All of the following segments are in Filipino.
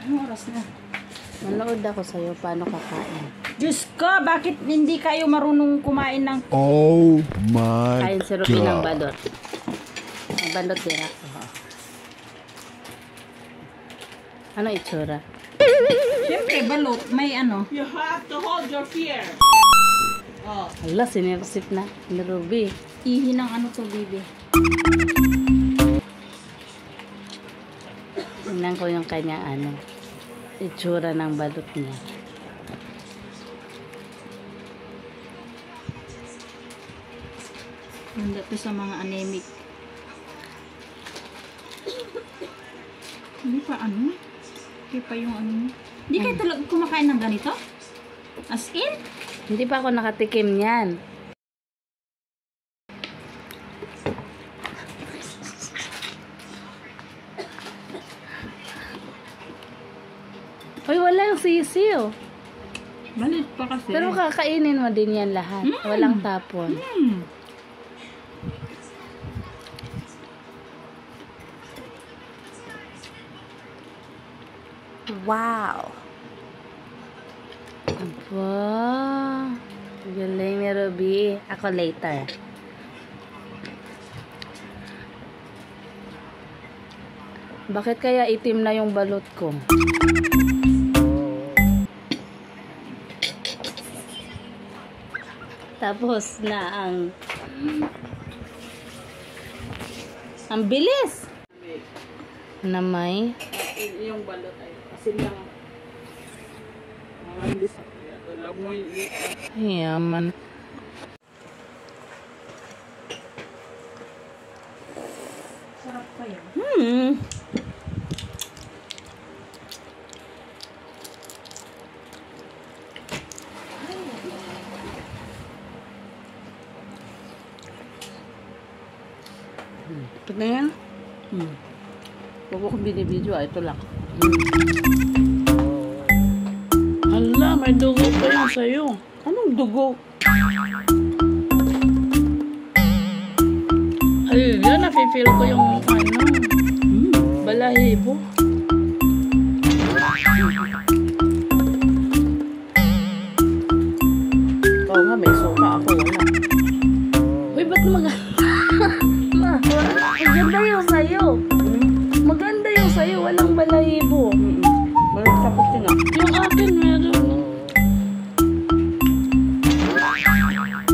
Anong oras na? Manood ako sa'yo paano kakain. Diyos ko, bakit hindi kayo marunong kumain ng... Oh my Kain si Ruby ng God. balot. Ang balot din ako. Ano itsura? Siyempre, balot. May ano. You have to hold your fear. Oh. Hala, sinirasip na ni Ruby. Ihi ng ano to, baby. Tingnan ko yung kanya ano. Itsura ng balot niya. Handa to sa mga anemic. Hindi pa ano? Hindi pa yung ano. Hindi kayo talaga kumakain ng ganito? As in? Hindi pa ako nakatikim yan. Uy, wala yung sisiw. Balit pa kasi. Pero kakainin mo din yan lahat. Walang tapon. Wow! Aba! Galing ni Ruby. Ako later. Bakit kaya itim na yung balot ko? Tapos na ang bilis na may Yung balot ay asin lang. yaman. Sarap pa yun. Ito na yan. Huwag ko binibidyo. Ito lang. Hala, may dugo pa yan sa'yo. Anong dugo? Ay, yan. Nafe-feel ko yung ano. Balahibo. Oo nga, may suka ako. Wala. Uy, ba't maganda yung sa'yo. Maganda yung sa'yo. Walang balahibo. Balot sa puti nga. Yung akin meron.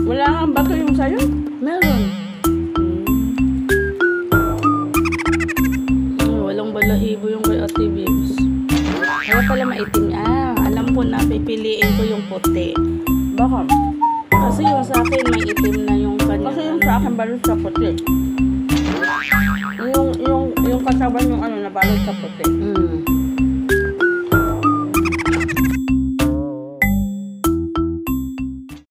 Wala nga bato yung sayo? Meron. Walang balahibo yung kay Ate Bibs. Kaya pala maitim. Alam ko na pipiliin ko yung puti. Bakit? Kasi yung sa akin may itim na yung kanya. Kasi yung sa akin balot sa puti. Yung kasaban yung ano na balot sa puti.